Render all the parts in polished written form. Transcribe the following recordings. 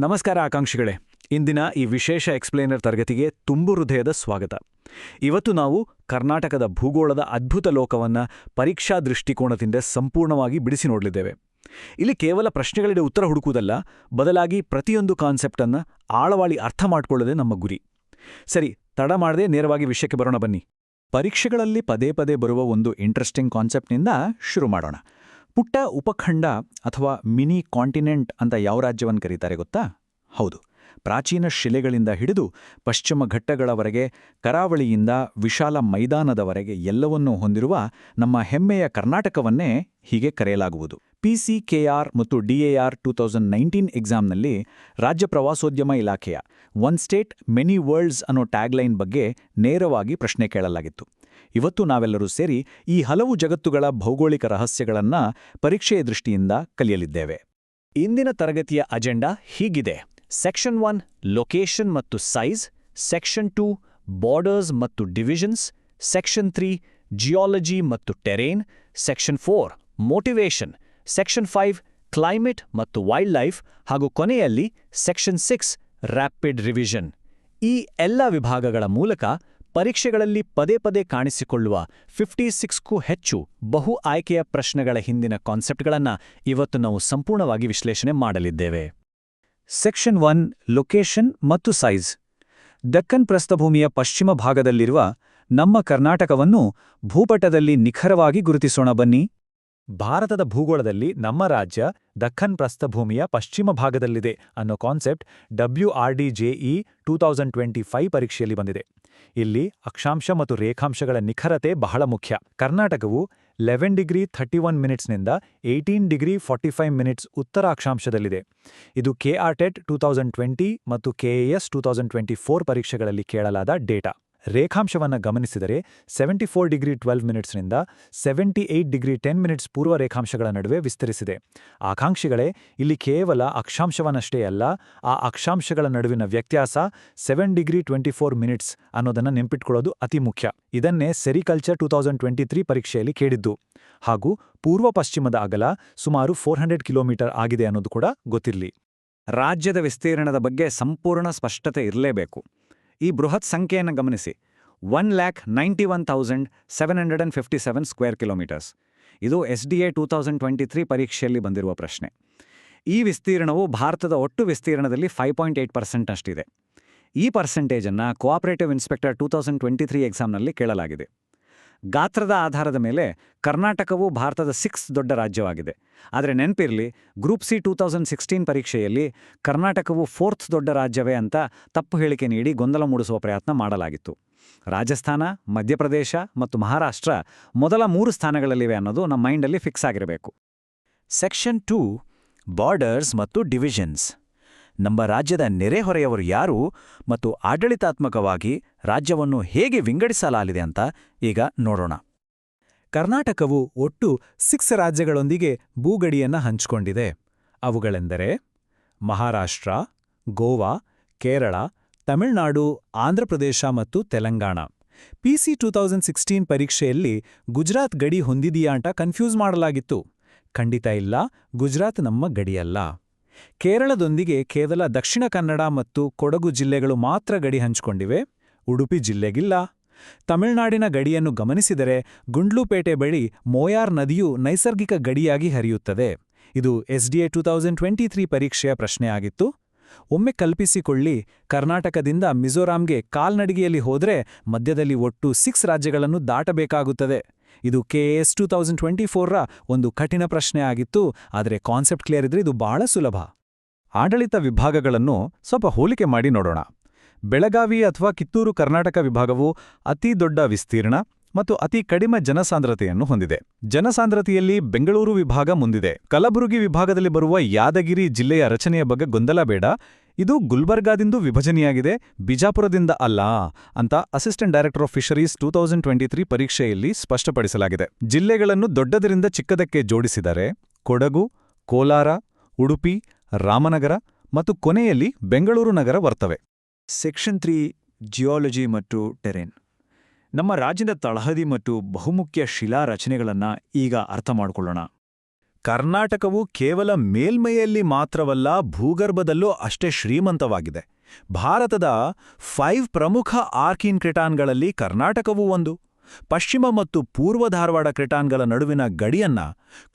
ನಮಸ್ಕಾರ ಆಕಾಂಕ್ಷಿಗಳೇ. ಇಂದಿನ ಈ ವಿಶೇಷ ಎಕ್ಸ್ಪ್ಲೇನರ್ ತರಗತಿಗೆ ತುಂಬು ಹೃದಯದ ಸ್ವಾಗತ. ಇವತ್ತು ನಾವು ಕರ್ನಾಟಕದ ಭೂಗೋಳದ ಅದ್ಭುತ ಲೋಕವನ್ನ ಪರೀಕ್ಷಾ ದೃಷ್ಟಿಕೋನದಿಂದ ಸಂಪೂರ್ಣವಾಗಿ ಬಿಡಿಸಿ ನೋಡಲಿದ್ದೇವೆ. ಇಲ್ಲಿ ಕೇವಲ ಪ್ರಶ್ನೆಗಳಿಗೆ ಉತ್ತರ ಹುಡುಕುವುದಲ್ಲ, ಬದಲಾಗಿ ಪ್ರತಿಯೊಂದು ಕಾನ್ಸೆಪ್ಟನ್ನು ಆಳವಾಗಿ ಅರ್ಥ ಮಾಡಿಕೊಳ್ಳೋದೇ ನಮ್ಮ ಗುರಿ. ಸರಿ, ತಡ ಮಾಡದೆ ನೇರವಾಗಿ ವಿಷಯಕ್ಕೆ ಬರೋಣ ಬನ್ನಿ. ಪರೀಕ್ಷೆಗಳಲ್ಲಿ ಪದೇ ಪದೇ ಬರುವ ಒಂದು ಇಂಟ್ರೆಸ್ಟಿಂಗ್ ಕಾನ್ಸೆಪ್ಟ್ನಿಂದ ಶುರು ಮಾಡೋಣ. ಪುಟ್ಟ ಉಪಖಂಡ ಅಥವಾ ಮಿನಿ ಕಾಂಟಿನೆಂಟ್ ಅಂತ ಯಾವ ರಾಜ್ಯವನ್ನು ಕರೀತಾರೆ ಗೊತ್ತಾ? ಹೌದು, ಪ್ರಾಚೀನ ಶಿಲೆಗಳಿಂದ ಹಿಡಿದು ಪಶ್ಚಿಮ ಘಟ್ಟಗಳವರೆಗೆ, ಕರಾವಳಿಯಿಂದ ವಿಶಾಲ ಮೈದಾನದವರೆಗೆ ಎಲ್ಲವನ್ನೂ ಹೊಂದಿರುವ ನಮ್ಮ ಹೆಮ್ಮೆಯ ಕರ್ನಾಟಕವನ್ನೇ ಹೀಗೆ ಕರೆಯಲಾಗುವುದು. PCKR ಮತ್ತು DAR 2019 ಎಕ್ಸಾಮ್ನಲ್ಲಿ ರಾಜ್ಯ ಪ್ರವಾಸೋದ್ಯಮ ಇಲಾಖೆಯ ಒನ್ ಸ್ಟೇಟ್ ಮೆನಿ ವರ್ಲ್ಡ್ಸ್ ಅನ್ನೋ ಟ್ಯಾಗ್ಲೈನ್ ಬಗ್ಗೆ ನೇರವಾಗಿ ಪ್ರಶ್ನೆ ಕೇಳಲಾಗಿತ್ತು. ಇವತ್ತು ನಾವೆಲ್ಲರೂ ಸೇರಿ ಈ ಹಲವು ಜಗತ್ತುಗಳ ಭೌಗೋಳಿಕ ರಹಸ್ಯಗಳನ್ನ ಪರೀಕ್ಷೆಯ ದೃಷ್ಟಿಯಿಂದ ಕಲಿಯಲಿದ್ದೇವೆ. ಇಂದಿನ ತರಗತಿಯ ಅಜೆಂಡಾ ಹೀಗಿದೆ. ಸೆಕ್ಷನ್ 1 ಲೊಕೇಶನ್ ಮತ್ತು ಸೈಜ್, ಸೆಕ್ಷನ್ 2 ಬಾರ್ಡರ್ಸ್ ಮತ್ತು ಡಿವಿಷನ್ಸ್, ಸೆಕ್ಷನ್ 3 ಜಿಯಾಲಜಿ ಮತ್ತು terrain, section 4 motivation, section 5 climate ಮತ್ತು ವೈಲ್ಡ್ ಲೈಫ್, ಹಾಗೂ ಕೊನೆಯಲ್ಲಿ ಸೆಕ್ಷನ್ 6 ರ್ಯಾಪಿಡ್ ರಿವಿಷನ್. ಈ ಎಲ್ಲ ವಿಭಾಗಗಳ ಮೂಲಕ ಪರೀಕ್ಷೆಗಳಲ್ಲಿ ಪದೇ ಪದೇ ಕಾಣಿಸಿಕೊಳ್ಳುವ 56ಕ್ಕೂ ಹೆಚ್ಚು ಬಹು ಆಯ್ಕೆಯ ಪ್ರಶ್ನೆಗಳ ಹಿಂದಿನ ಕಾನ್ಸೆಪ್ಟ್ಗಳನ್ನು ಇವತ್ತು ನಾವು ಸಂಪೂರ್ಣವಾಗಿ ವಿಶ್ಲೇಷಣೆ ಮಾಡಲಿದ್ದೇವೆ. ಸೆಕ್ಷನ್ 1 ಲೊಕೇಶನ್ ಮತ್ತು ಸೈಜ್. ದಕ್ಕನ್ ಪ್ರಸ್ಥಭೂಮಿಯ ಪಶ್ಚಿಮ ಭಾಗದಲ್ಲಿರುವ ನಮ್ಮ ಕರ್ನಾಟಕವನ್ನು ಭೂಪಟದಲ್ಲಿ ನಿಖರವಾಗಿ ಗುರುತಿಸೋಣ ಬನ್ನಿ. ಭಾರತದ ಭೂಗೋಳದಲ್ಲಿ ನಮ್ಮ ರಾಜ್ಯ ದಕ್ಕನ್ ಪ್ರಸ್ಥಭೂಮಿಯ ಪಶ್ಚಿಮ ಭಾಗದಲ್ಲಿದೆ ಅನ್ನೋ ಕಾನ್ಸೆಪ್ಟ್ WRDJE 2025 ಪರೀಕ್ಷೆಯಲ್ಲಿ ಬಂದಿದೆ. ಇಲ್ಲಿ ಅಕ್ಷಾಂಶ ಮತ್ತು ರೇಖಾಂಶಗಳ ನಿಖರತೆ ಬಹಳ ಮುಖ್ಯ. ಕರ್ನಾಟಕವು 11°31' 18°45' ಉತ್ತರ ಅಕ್ಷಾಂಶದಲ್ಲಿದೆ. ಇದು KRTET 2020 ಮತ್ತು KAS 2024 ಪರೀಕ್ಷೆಗಳಲ್ಲಿ ಕೇಳಲಾದ ಡೇಟಾ. ರೇಖಾಂಶವನ್ನು ಗಮನಿಸಿದರೆ 74°12' 78°10' ಪೂರ್ವ ರೇಖಾಂಶಗಳ ನಡುವೆ ವಿಸ್ತರಿಸಿದೆ. ಆಕಾಂಕ್ಷಿಗಳೇ, ಇಲ್ಲಿ ಕೇವಲ ಅಕ್ಷಾಂಶವನ್ನಷ್ಟೇ ಅಲ್ಲ, ಆ ಅಕ್ಷಾಂಶಗಳ ನಡುವಿನ ವ್ಯತ್ಯಾಸ 7°24' ಅನ್ನೋದನ್ನು ನೆನಪಿಟ್ಕೊಳ್ಳೋದು ಅತಿ ಮುಖ್ಯ. ಇದನ್ನೇ ಸೆರಿಕಲ್ಚರ್ 2023 ಪರೀಕ್ಷೆಯಲ್ಲಿ ಕೇಳಿದ್ದು. ಹಾಗೂ ಪೂರ್ವ ಪಶ್ಚಿಮದ ಅಗಲ ಸುಮಾರು 400 ಕಿಲೋಮೀಟರ್ ಆಗಿದೆ ಅನ್ನೋದು ಕೂಡ ಗೊತ್ತಿರಲಿ. ರಾಜ್ಯದ ವಿಸ್ತೀರ್ಣದ ಬಗ್ಗೆ ಸಂಪೂರ್ಣ ಸ್ಪಷ್ಟತೆ ಇರಲೇಬೇಕು. ಈ ಬೃಹತ್ ಸಂಖ್ಯೆಯನ್ನು ಗಮನಿಸಿ. 1,91,757 ಸ್ಕ್ವೇರ್ ಕಿಲೋಮೀಟರ್ಸ್. ಇದು SDA 2023 ಪರೀಕ್ಷೆಯಲ್ಲಿ ಬಂದಿರುವ ಪ್ರಶ್ನೆ. ಈ ವಿಸ್ತೀರ್ಣವು ಭಾರತದ ಒಟ್ಟು ವಿಸ್ತೀರ್ಣದಲ್ಲಿ 5.8% ಅಷ್ಟಿದೆ. ಈ ಪರ್ಸೆಂಟೇಜನ್ನು ಕೋಆಪರೇಟಿವ್ ಇನ್ಸ್ಪೆಕ್ಟರ್ 2023 ಎಕ್ಸಾಮ್ನಲ್ಲಿ ಕೇಳಲಾಗಿದೆ. ಗಾತ್ರದ ಆಧಾರದ ಮೇಲೆ ಕರ್ನಾಟಕವು ಭಾರತದ 6th ದೊಡ್ಡ ರಾಜ್ಯವಾಗಿದೆ. ಆದರೆ ನೆನಪಿರಲಿ, ಗ್ರೂಪ್ C 2016 ಪರೀಕ್ಷೆಯಲ್ಲಿ ಕರ್ನಾಟಕವು 4th ದೊಡ್ಡ ರಾಜ್ಯವೇ ಅಂತ ತಪ್ಪು ಹೇಳಿಕೆ ನೀಡಿ ಗೊಂದಲ ಮೂಡಿಸುವ ಪ್ರಯತ್ನ ಮಾಡಲಾಗಿತ್ತು. ರಾಜಸ್ಥಾನ, ಮಧ್ಯಪ್ರದೇಶ ಮತ್ತು ಮಹಾರಾಷ್ಟ್ರ ಮೊದಲ 3 ಸ್ಥಾನಗಳಲ್ಲಿವೆ ಅನ್ನೋದು ನಮ್ಮ ಮೈಂಡಲ್ಲಿ ಫಿಕ್ಸ್ ಆಗಿರಬೇಕು. ಸೆಕ್ಷನ್ 2 ಬಾರ್ಡರ್ಸ್ ಮತ್ತು ಡಿವಿಷನ್ಸ್. ನಮ್ಮ ರಾಜ್ಯದ ನೆರೆಹೊರೆಯವರು ಯಾರು ಮತ್ತು ಆಡಳಿತಾತ್ಮಕವಾಗಿ ರಾಜ್ಯವನ್ನು ಹೇಗೆ ವಿಂಗಡಿಸಲಾಗಿದೆ ಅಂತ ಈಗ ನೋಡೋಣ. ಕರ್ನಾಟಕವು ಒಟ್ಟು 6 ರಾಜ್ಯಗಳೊಂದಿಗೆ ಭೂಗಡಿಯನ್ನು ಹಂಚಿಕೊಂಡಿದೆ. ಅವುಗಳೆಂದರೆ ಮಹಾರಾಷ್ಟ್ರ, ಗೋವಾ, ಕೇರಳ, ತಮಿಳುನಾಡು, ಆಂಧ್ರಪ್ರದೇಶ ಮತ್ತು ತೆಲಂಗಾಣ. PC 2016 ಪರೀಕ್ಷೆಯಲ್ಲಿ ಗುಜರಾತ್ ಗಡಿ ಹೊಂದಿದೆಯಾ ಅಂತ ಕನ್ಫ್ಯೂಸ್ ಮಾಡಲಾಗಿತ್ತು. ಖಂಡಿತ ಇಲ್ಲ, ಗುಜರಾತ್ ನಮ್ಮ ಗಡಿಯಲ್ಲ. ಕೇರಳದೊಂದಿಗೆ ಕೇವಲ ದಕ್ಷಿಣ ಕನ್ನಡ ಮತ್ತು ಕೊಡಗು ಜಿಲ್ಲೆಗಳು ಮಾತ್ರ ಗಡಿ ಹಂಚಿಕೊಂಡಿವೆ. ಉಡುಪಿ ಜಿಲ್ಲೆಗಿಲ್ಲ. ತಮಿಳುನಾಡಿನ ಗಡಿಯನ್ನು ಗಮನಿಸಿದರೆ ಗುಂಡ್ಲುಪೇಟೆ ಬಳಿ ಮೋಯಾರ್ ನದಿಯು ನೈಸರ್ಗಿಕ ಗಡಿಯಾಗಿ ಹರಿಯುತ್ತದೆ. ಇದು SDA 2023 ಪರೀಕ್ಷೆಯ ಪ್ರಶ್ನೆಯಾಗಿತ್ತು. ಒಮ್ಮೆ ಕಲ್ಪಿಸಿಕೊಳ್ಳಿ, ಕರ್ನಾಟಕದಿಂದ ಮಿಜೋರಾಂಗೆ ಕಾಲ್ನಡಿಗೆಯಲ್ಲಿ ಹೋದರೆ ಮಧ್ಯದಲ್ಲಿ ಒಟ್ಟು 6 ರಾಜ್ಯಗಳನ್ನು ದಾಟಬೇಕಾಗುತ್ತದೆ. ಇದು KAS 2024ರ ಒಂದು ಕಠಿಣ ಪ್ರಶ್ನೆ ಆಗಿತ್ತು. ಆದರೆ ಕಾನ್ಸೆಪ್ಟ್ ಕ್ಲಿಯರ್ ಇದ್ರೆ ಇದು ಬಹಳ ಸುಲಭ. ಆಡಳಿತ ವಿಭಾಗಗಳನ್ನು ಸ್ವಲ್ಪ ಹೋಲಿಕೆ ಮಾಡಿ ನೋಡೋಣ. ಬೆಳಗಾವಿ ಅಥವಾ ಕಿತ್ತೂರು ಕರ್ನಾಟಕ ವಿಭಾಗವು ಅತಿ ದೊಡ್ಡ ವಿಸ್ತೀರ್ಣ ಮತ್ತು ಅತಿ ಕಡಿಮೆ ಜನಸಾಂದ್ರತೆಯನ್ನು ಹೊಂದಿದೆ. ಜನಸಾಂದ್ರತೆಯಲ್ಲಿ ಬೆಂಗಳೂರು ವಿಭಾಗ ಮುಂದಿದೆ. ಕಲಬುರಗಿ ವಿಭಾಗದಲ್ಲಿ ಬರುವ ಯಾದಗಿರಿ ಜಿಲ್ಲೆಯ ರಚನೆಯ ಬಗ್ಗೆ ಗೊಂದಲ ಬೇಡ. ಇದು ಗುಲ್ಬರ್ಗಾದಿಂದ ವಿಭಜನೆಯಾಗಿದೆ, ಬಿಜಾಪುರದಿಂದ ಅಲ್ಲ ಅಂತ ಅಸಿಸ್ಟೆಂಟ್ ಡೈರೆಕ್ಟರ್ ಆಫ್ ಫಿಶರೀಸ್ 2023 ಪರೀಕ್ಷೆಯಲ್ಲಿ ಸ್ಪಷ್ಟಪಡಿಸಲಾಗಿದೆ. ಜಿಲ್ಲೆಗಳನ್ನು ದೊಡ್ಡದರಿಂದ ಚಿಕ್ಕದಕ್ಕೆ ಜೋಡಿಸಿದರೆ ಕೊಡಗು, ಕೋಲಾರ, ಉಡುಪಿ, ರಾಮನಗರ ಮತ್ತು ಕೊನೆಯಲ್ಲಿ ಬೆಂಗಳೂರು ನಗರ ಬರ್ತವೆ. ಸೆಕ್ಷನ್ 3 ಜಿಯಾಲಜಿ ಮತ್ತು ಟೆರೇನ್. ನಮ್ಮ ರಾಜ್ಯದ ತಳಹದಿ ಮತ್ತು ಬಹುಮುಖ್ಯ ಶಿಲಾ ರಚನೆಗಳನ್ನು ಈಗ ಅರ್ಥ ಮಾಡಿಕೊಳ್ಳೋಣ. ಕರ್ನಾಟಕವು ಕೇವಲ ಮೇಲ್ಮೈಯಲ್ಲಿ ಮಾತ್ರವಲ್ಲ, ಭೂಗರ್ಭದಲ್ಲೂ ಅಷ್ಟೇ ಶ್ರೀಮಂತವಾಗಿದೆ. ಭಾರತದ 5 ಪ್ರಮುಖ ಆರ್ಕಿನ್ ಕ್ರೆಟಾನ್ಗಳಲ್ಲಿ ಕರ್ನಾಟಕವೂ ಒಂದು. ಪಶ್ಚಿಮ ಮತ್ತು ಪೂರ್ವ ಧಾರವಾಡ ಕ್ರೆಟಾನ್ಗಳ ನಡುವಿನ ಗಡಿಯನ್ನ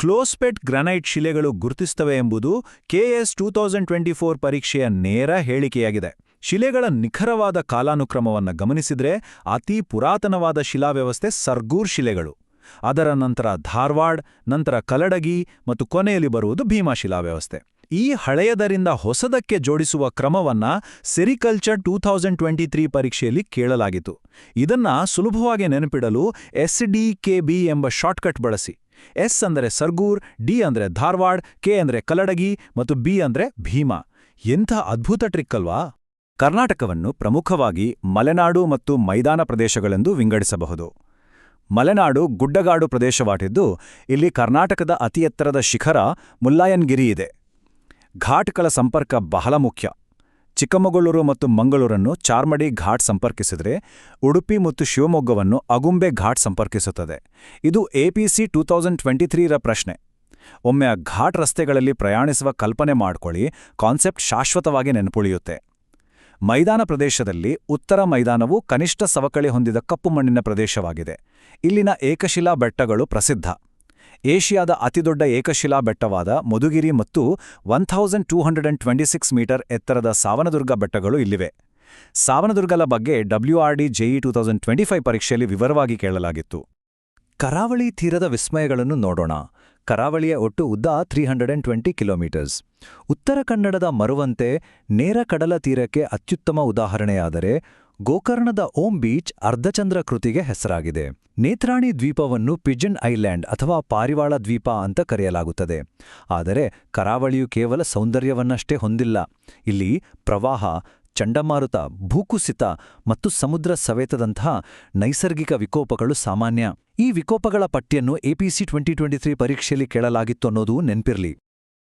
ಕ್ಲೋಸ್ಪೆಟ್ ಗ್ರಾನೈಟ್ ಶಿಲೆಗಳು ಗುರುತಿಸುತ್ತವೆ ಎಂಬುದು KS 2024 ಪರೀಕ್ಷೆಯ ನೇರ ಹೇಳಿಕೆಯಾಗಿದೆ. ಶಿಲೆಗಳ ನಿಖರವಾದ ಕಾಲಾನುಕ್ರಮವನ್ನು ಗಮನಿಸಿದರೆ ಅತಿ ಪುರಾತನವಾದ ಶಿಲಾವ್ಯವಸ್ಥೆ ಸರ್ಗೂರ್ ಶಿಲೆಗಳು, ಅದರ ನಂತರ ಧಾರವಾಡ್, ನಂತರ ಕಲಡಗಿ ಮತ್ತು ಕೊನೆಯಲ್ಲಿ ಬರುವುದು ಭೀಮಾ ಶಿಲಾವ್ಯವಸ್ಥೆ. ಈ ಹಳೆಯದರಿಂದ ಹೊಸದಕ್ಕೆ ಜೋಡಿಸುವ ಕ್ರಮವನ್ನ ಸೆರಿಕಲ್ಚರ್ 2023 ಪರೀಕ್ಷೆಯಲ್ಲಿ ಕೇಳಲಾಗಿತ್ತು. ಇದನ್ನ ಸುಲಭವಾಗಿ ನೆನಪಿಡಲು SDKB ಎಂಬ ಶಾರ್ಟ್ಕಟ್ ಬಳಸಿ. S ಅಂದರೆ ಸರ್ಗೂರ್, D ಅಂದರೆ ಧಾರವಾಡ್, K ಅಂದರೆ ಕಲಡಗಿ ಮತ್ತು B ಅಂದರೆ ಭೀಮಾ. ಎಂಥ ಅದ್ಭುತ ಟ್ರಿಕ್ ಅಲ್ವಾ? ಕರ್ನಾಟಕವನ್ನು ಪ್ರಮುಖವಾಗಿ ಮಲೆನಾಡು ಮತ್ತು ಮೈದಾನ ಪ್ರದೇಶಗಳೆಂದು ವಿಂಗಡಿಸಬಹುದು. ಮಲೆನಾಡು ಗುಡ್ಡಗಾಡು ಪ್ರದೇಶವಾಗಿದ್ದು, ಇಲ್ಲಿ ಕರ್ನಾಟಕದ ಅತಿ ಎತ್ತರದ ಶಿಖರ ಮುಲ್ಲಾಯನಗಿರಿ ಇದೆ. ಘಾಟ್ಗಳ ಸಂಪರ್ಕ ಬಹಳ ಮುಖ್ಯ. ಚಿಕ್ಕಮಗಳೂರು ಮತ್ತು ಮಂಗಳೂರನ್ನು ಚಾರ್ಮಡಿ ಘಾಟ್ ಸಂಪರ್ಕಿಸಿದರೆ, ಉಡುಪಿ ಮತ್ತು ಶಿವಮೊಗ್ಗವನ್ನು ಅಗುಂಬೆ ಘಾಟ್ ಸಂಪರ್ಕಿಸುತ್ತದೆ. ಇದು APC 2023ರ ಪ್ರಶ್ನೆ. ಒಮ್ಮೆ ಆ ಘಾಟ್ ರಸ್ತೆಗಳಲ್ಲಿ ಪ್ರಯಾಣಿಸುವ ಕಲ್ಪನೆ ಮಾಡ್ಕೊಳ್ಳಿ, ಕಾನ್ಸೆಪ್ಟ್ ಶಾಶ್ವತವಾಗಿ ನೆನಪುಳಿಯುತ್ತೆ. ಮೈದಾನ ಪ್ರದೇಶದಲ್ಲಿ ಉತ್ತರ ಮೈದಾನವು ಕನಿಷ್ಠ ಸವಕಳಿ ಹೊಂದಿದ ಕಪ್ಪು ಮಣ್ಣಿನ ಪ್ರದೇಶವಾಗಿದೆ. ಇಲ್ಲಿನ ಏಕಶಿಲಾ ಬೆಟ್ಟಗಳು ಪ್ರಸಿದ್ಧ. ಏಷ್ಯಾದ ಅತಿದೊಡ್ಡ ಏಕಶಿಲಾ ಬೆಟ್ಟವಾದ ಮಧುಗಿರಿ ಮತ್ತು 1226 ಮೀಟರ್ ಎತ್ತರದ ಸಾವನದುರ್ಗ ಬೆಟ್ಟಗಳು ಇಲ್ಲಿವೆ. ಸಾವನದುರ್ಗದ ಬಗ್ಗೆ WRD JEE 2025 ಪರೀಕ್ಷೆಯಲ್ಲಿ ವಿವರವಾಗಿ ಕೇಳಲಾಗಿತ್ತು. ಕರಾವಳಿ ತೀರದ ವಿಸ್ಮಯಗಳನ್ನು ನೋಡೋಣ. ಕರಾವಳಿಯ ಒಟ್ಟು ಉದ್ದ 320 ಕಿಲೋಮೀಟರ್ಸ್. ಉತ್ತರ ಕನ್ನಡದ ಮರುವಂತೆ ನೇರ ಕಡಲ ತೀರಕ್ಕೆ ಅತ್ಯುತ್ತಮ ಉದಾಹರಣೆಯಾದರೆ ಗೋಕರ್ಣದ ಓಂ ಬೀಚ್ ಅರ್ಧಚಂದ್ರ ಕೃತಿಗೆ ಹೆಸರಾಗಿದೆ. ನೇತ್ರಾಣಿ ದ್ವೀಪವನ್ನು ಪಿಜನ್ ಐಲ್ಯಾಂಡ್ ಅಥವಾ ಪಾರಿವಾಳ ದ್ವೀಪ ಅಂತ ಕರೆಯಲಾಗುತ್ತದೆ. ಆದರೆ ಕರಾವಳಿಯು ಕೇವಲ ಸೌಂದರ್ಯವನ್ನಷ್ಟೇ ಹೊಂದಿಲ್ಲ. ಇಲ್ಲಿ ಪ್ರವಾಹ, ಚಂಡಮಾರುತ, ಭೂಕುಸಿತ ಮತ್ತು ಸಮುದ್ರ ಸವೆತದಂತಹ ನೈಸರ್ಗಿಕ ವಿಕೋಪಗಳು ಸಾಮಾನ್ಯ. ಈ ವಿಕೋಪಗಳ ಪಟ್ಟಿಯನ್ನು APC 2023 ಪರೀಕ್ಷೆಯಲ್ಲಿ ಕೇಳಲಾಗಿತ್ತು ಅನ್ನೋದು ನೆನ್ಪಿರ್ಲಿ.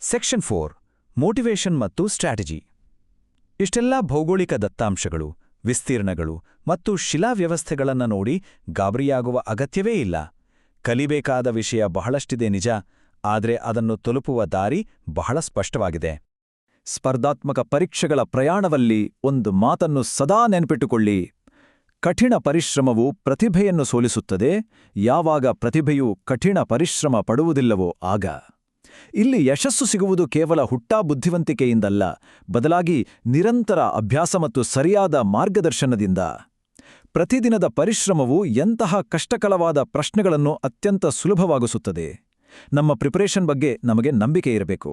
ಸೆಕ್ಷನ್ 4 ಮೋಟಿವೇಷನ್ ಮತ್ತು ಸ್ಟ್ರಾಟಜಿ. ಇಷ್ಟೆಲ್ಲ ಭೌಗೋಳಿಕ ದತ್ತಾಂಶಗಳು, ವಿಸ್ತೀರ್ಣಗಳು ಮತ್ತು ಶಿಲಾವ್ಯವಸ್ಥೆಗಳನ್ನು ನೋಡಿ ಗಾಬರಿಯಾಗುವ ಅಗತ್ಯವೇ ಇಲ್ಲ. ಕಲಿಬೇಕಾದ ವಿಷಯ ಬಹಳಷ್ಟಿದೆ ನಿಜ, ಆದರೆ ಅದನ್ನು ತಲುಪುವ ದಾರಿ ಬಹಳ ಸ್ಪಷ್ಟವಾಗಿದೆ. ಸ್ಪರ್ಧಾತ್ಮಕ ಪರೀಕ್ಷೆಗಳ ಪ್ರಯಾಣದಲ್ಲಿ ಒಂದು ಮಾತನ್ನು ಸದಾ ನೆನಪಿಟ್ಟುಕೊಳ್ಳಿ: ಕಠಿಣ ಪರಿಶ್ರಮವು ಪ್ರತಿಭೆಯನ್ನು ಸೋಲಿಸುತ್ತದೆ. ಯಾವಾಗ ಪ್ರತಿಭೆಯು ಕಠಿಣ ಪರಿಶ್ರಮ ಪಡುವುದಿಲ್ಲವೋ ಆಗ. ಇಲ್ಲಿ ಯಶಸ್ಸು ಸಿಗುವುದು ಕೇವಲ ಹುಟ್ಟಾ ಬುದ್ಧಿವಂತಿಕೆಯಿಂದಲ್ಲ, ಬದಲಾಗಿ ನಿರಂತರ ಅಭ್ಯಾಸ ಮತ್ತು ಸರಿಯಾದ ಮಾರ್ಗದರ್ಶನದಿಂದ. ಪ್ರತಿದಿನದ ಪರಿಶ್ರಮವು ಎಂತಹ ಕಷ್ಟಕರವಾದ ಪ್ರಶ್ನೆಗಳನ್ನು ಅತ್ಯಂತ ಸುಲಭವಾಗಿಸುತ್ತದೆ. ನಮ್ಮ ಪ್ರಿಪರೇಷನ್ ಬಗ್ಗೆ ನಮಗೆ ನಂಬಿಕೆ ಇರಬೇಕು.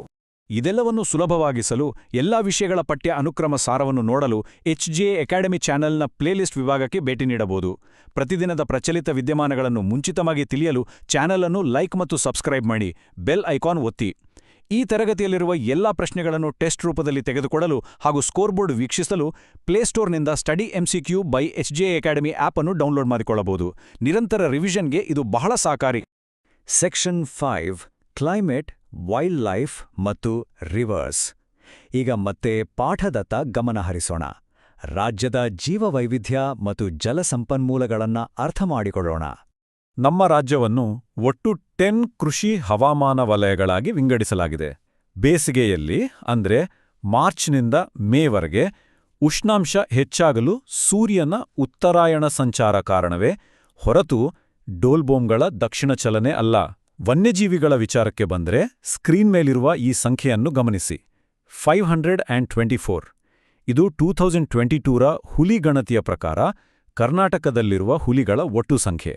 ಇದೆಲ್ಲವನ್ನು ಸುಲಭವಾಗಿಸಲು ಎಲ್ಲಾ ವಿಷಯಗಳ ಪಠ್ಯ ಅನುಕ್ರಮ ಸಾರವನ್ನು ನೋಡಲು HJA ಅಕಾಡೆಮಿ ಚಾನೆಲ್ನ ಪ್ಲೇಲಿಸ್ಟ್ ವಿಭಾಗಕ್ಕೆ ಭೇಟಿ ನೀಡಬಹುದು. ಪ್ರತಿದಿನದ ಪ್ರಚಲಿತ ವಿದ್ಯಮಾನಗಳನ್ನು ಮುಂಚಿತವಾಗಿ ತಿಳಿಯಲು ಚಾನೆಲ್ ಅನ್ನು ಲೈಕ್ ಮತ್ತು ಸಬ್ಸ್ಕ್ರೈಬ್ ಮಾಡಿ, ಬೆಲ್ ಐಕಾನ್ ಒತ್ತಿ. ಈ ತರಗತಿಯಲ್ಲಿರುವ ಎಲ್ಲಾ ಪ್ರಶ್ನೆಗಳನ್ನು ಟೆಸ್ಟ್ ರೂಪದಲ್ಲಿ ತೆಗೆದುಕೊಳ್ಳಲು ಹಾಗೂ ಸ್ಕೋರ್ ಬೋರ್ಡ್ ವೀಕ್ಷಿಸಲು ಪ್ಲೇಸ್ಟೋರ್ನಿಂದ study MCQ by HJA academy app ಅನ್ನು ಡೌನ್ಲೋಡ್ ಮಾಡಿಕೊಳ್ಳಬಹುದು. ನಿರಂತರ ರಿವಿಷನ್ಗೆ ಇದು ಬಹಳ ಸಹಕಾರಿ. ಸೆಕ್ಷನ್ 5 ಕ್ಲೈಮೇಟ್, ವೈಲ್ಡ್ ಲೈಫ್ ಮತ್ತು ರಿವರ್ಸ್. ಈಗ ಮತ್ತೆ ಪಾಠದತ್ತ ಗಮನ ಹರಿಸೋಣ. ರಾಜ್ಯದ ಜೀವವೈವಿಧ್ಯ ಮತ್ತು ಜಲಸಂಪನ್ಮೂಲಗಳನ್ನು ಅರ್ಥ ಮಾಡಿಕೊಳ್ಳೋಣ. ನಮ್ಮ ರಾಜ್ಯವನ್ನು ಒಟ್ಟು 10 ಕೃಷಿ ಹವಾಮಾನ ವಲಯಗಳಾಗಿ ವಿಂಗಡಿಸಲಾಗಿದೆ. ಬೇಸಿಗೆಯಲ್ಲಿ ಅಂದ್ರೆ ಮಾರ್ಚ್ನಿಂದ ಮೇವರೆಗೆ ಉಷ್ಣಾಂಶ ಹೆಚ್ಚಾಗಲು ಸೂರ್ಯನ ಉತ್ತರಾಯಣ ಸಂಚಾರ ಕಾರಣವೇ ಹೊರತು ಡೋಲ್ಬೋಮ್ಗಳ ದಕ್ಷಿಣ ಚಲನೆ ಅಲ್ಲ. ವನ್ಯಜೀವಿಗಳ ವಿಚಾರಕ್ಕೆ ಬಂದರೆ ಸ್ಕ್ರೀನ್ ಮೇಲಿರುವ ಈ ಸಂಖ್ಯೆಯನ್ನು ಗಮನಿಸಿ: 524. ಇದು 2022ರ ಹುಲಿ ಗಣತಿಯ ಪ್ರಕಾರ ಕರ್ನಾಟಕದಲ್ಲಿರುವ ಹುಲಿಗಳ ಒಟ್ಟು ಸಂಖ್ಯೆ.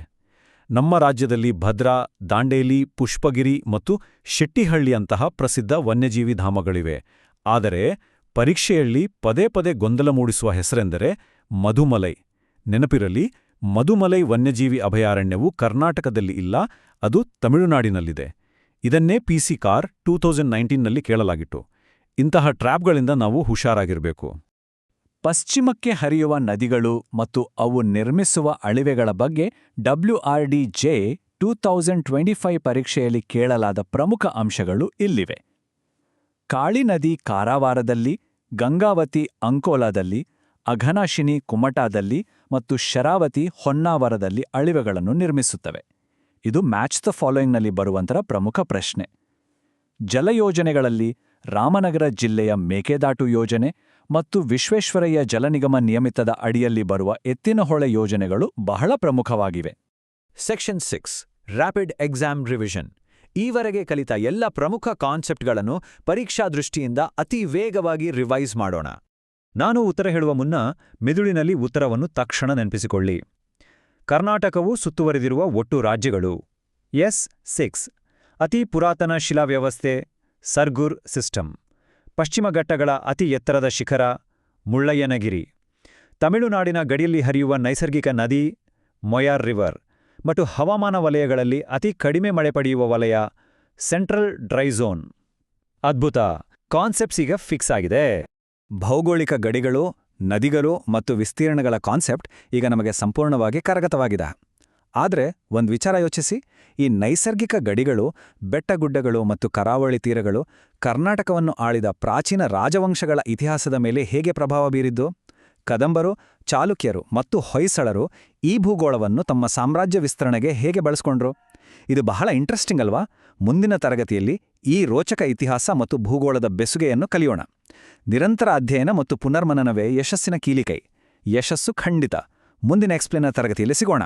ನಮ್ಮ ರಾಜ್ಯದಲ್ಲಿ ಭದ್ರಾ, ದಾಂಡೇಲಿ, ಪುಷ್ಪಗಿರಿ ಮತ್ತು ಶೆಟ್ಟಿಹಳ್ಳಿಯಂತಹ ಪ್ರಸಿದ್ಧ ವನ್ಯಜೀವಿ ಧಾಮಗಳಿವೆ. ಆದರೆ ಪರೀಕ್ಷೆಯಲ್ಲಿ ಪದೇ ಪದೇ ಗೊಂದಲ ಮೂಡಿಸುವ ಹೆಸರೆಂದರೆ ಮಧುಮಲೈ. ನೆನಪಿರಲಿ, ಮಧುಮಲೈ ವನ್ಯಜೀವಿ ಅಭಯಾರಣ್ಯವು ಕರ್ನಾಟಕದಲ್ಲಿ ಇಲ್ಲ, ಅದು ತಮಿಳುನಾಡಿನಲ್ಲಿದೆ. ಇದನ್ನೇ PC ಕಾರ್ 2019ನಲ್ಲಿ ಕೇಳಲಾಗಿತ್ತು. ಇಂತಹ ಟ್ರ್ಯಾಪ್ಗಳಿಂದ ನಾವು ಹುಷಾರಾಗಿರಬೇಕು. ಪಶ್ಚಿಮಕ್ಕೆ ಹರಿಯುವ ನದಿಗಳು ಮತ್ತು ಅವು ನಿರ್ಮಿಸುವ ಅಳಿವೆಗಳ ಬಗ್ಗೆ WRD JEE 2025 ಪರೀಕ್ಷೆಯಲ್ಲಿ ಕೇಳಲಾದ ಪ್ರಮುಖ ಅಂಶಗಳು ಇಲ್ಲಿವೆ. ಕಾಳಿ ನದಿ ಕಾರವಾರದಲ್ಲಿ, ಗಂಗಾವತಿ ಅಂಕೋಲಾದಲ್ಲಿ, ಅಘನಾಶಿನಿ ಕುಮಟಾದಲ್ಲಿ ಮತ್ತು ಶರಾವತಿ ಹೊನ್ನಾವರದಲ್ಲಿ ಅಳಿವೆಗಳನ್ನು ನಿರ್ಮಿಸುತ್ತವೆ. ಇದು ಮ್ಯಾಚ್ ದ ಫಾಲೋಯಿಂಗ್ನಲ್ಲಿ ಬರುವಂತಹ ಪ್ರಮುಖ ಪ್ರಶ್ನೆ. ಜಲಯೋಜನೆಗಳಲ್ಲಿ ರಾಮನಗರ ಜಿಲ್ಲೆಯ ಮೇಕೆದಾಟು ಯೋಜನೆ ಮತ್ತು ವಿಶ್ವೇಶ್ವರಯ್ಯ ಜಲನಿಗಮ ನಿಯಮಿತದ ಅಡಿಯಲ್ಲಿ ಬರುವ ಎತ್ತಿನಹೊಳೆ ಯೋಜನೆಗಳು ಬಹಳ ಪ್ರಮುಖವಾಗಿವೆ. Section 6 rapid exam revision. ಈವರೆಗೆ ಕಲಿತ ಎಲ್ಲ ಪ್ರಮುಖ ಕಾನ್ಸೆಪ್ಟ್ಗಳನ್ನು ಪರೀಕ್ಷಾ ದೃಷ್ಟಿಯಿಂದ ಅತಿ ವೇಗವಾಗಿ ರಿವೈಸ್ ಮಾಡೋಣ. ನಾನು ಉತ್ತರ ಹೇಳುವ ಮುನ್ನ ಮೆದುಳಿನಲ್ಲಿ ಉತ್ತರವನ್ನು ತಕ್ಷಣ ನೆನಪಿಸಿಕೊಳ್ಳಿ. ಕರ್ನಾಟಕವು ಸುತ್ತುವರಿದಿರುವ ಒಟ್ಟು ರಾಜ್ಯಗಳು. S6 ಅತಿ ಪುರಾತನ ಶಿಲಾವ್ಯವಸ್ಥೆ ಸರ್ಗುರ್ ಸಿಸ್ಟಮ್. ಪಶ್ಚಿಮ ಘಟ್ಟಗಳ ಅತಿ ಎತ್ತರದ ಶಿಖರ ಮುಳ್ಳಯ್ಯನಗಿರಿ. ತಮಿಳುನಾಡಿನ ಗಡಿಯಲ್ಲಿ ಹರಿಯುವ ನೈಸರ್ಗಿಕ ನದಿ ಮೊಯಾರ್ ರಿವರ್. ಮತ್ತು ಹವಾಮಾನ ವಲಯಗಳಲ್ಲಿ ಅತಿ ಕಡಿಮೆ ಮಳೆ ಪಡೆಯುವ ವಲಯ ಸೆಂಟ್ರಲ್ ಡ್ರೈ ಝೋನ್. ಅದ್ಭುತ, ಕಾನ್ಸೆಪ್ಟ್ಸ್ ಈಗ ಫಿಕ್ಸ್ ಆಗಿದೆ. ಭೌಗೋಳಿಕ ಗಡಿಗಳು, ನದಿಗಳು ಮತ್ತು ವಿಸ್ತೀರ್ಣಗಳ ಕಾನ್ಸೆಪ್ಟ್ ಈಗ ನಮಗೆ ಸಂಪೂರ್ಣವಾಗಿ ಕರಗತವಾಗಿದೆ. ಆದರೆ ಒಂದು ವಿಚಾರ ಯೋಚಿಸಿ, ಈ ನೈಸರ್ಗಿಕ ಗಡಿಗಳು, ಬೆಟ್ಟಗುಡ್ಡಗಳು ಮತ್ತು ಕರಾವಳಿ ತೀರಗಳು ಕರ್ನಾಟಕವನ್ನು ಆಳಿದ ಪ್ರಾಚೀನ ರಾಜವಂಶಗಳ ಇತಿಹಾಸದ ಮೇಲೆ ಹೇಗೆ ಪ್ರಭಾವ ಬೀರಿದ್ದು? ಕದಂಬರು, ಚಾಲುಕ್ಯರು ಮತ್ತು ಹೊಯ್ಸಳರು ಈ ಭೂಗೋಳವನ್ನು ತಮ್ಮ ಸಾಮ್ರಾಜ್ಯ ವಿಸ್ತರಣೆಗೆ ಹೇಗೆ ಬಳಸ್ಕೊಂಡ್ರು? ಇದು ಬಹಳ ಇಂಟ್ರೆಸ್ಟಿಂಗ್ ಅಲ್ವಾ? ಮುಂದಿನ ತರಗತಿಯಲ್ಲಿ ಈ ರೋಚಕ ಇತಿಹಾಸ ಮತ್ತು ಭೂಗೋಳದ ಬೆಸುಗೆಯನ್ನು ಕಲಿಯೋಣ. ನಿರಂತರ ಅಧ್ಯಯನ ಮತ್ತು ಪುನರ್ಮನನವೇ ಯಶಸ್ಸಿನ ಕೀಲಿಕೈ. ಯಶಸ್ಸು ಖಂಡಿತ. ಮುಂದಿನ ಎಕ್ಸ್ಪ್ಲೇನರ್ ತರಗತಿಯಲ್ಲಿ ಸಿಗೋಣ.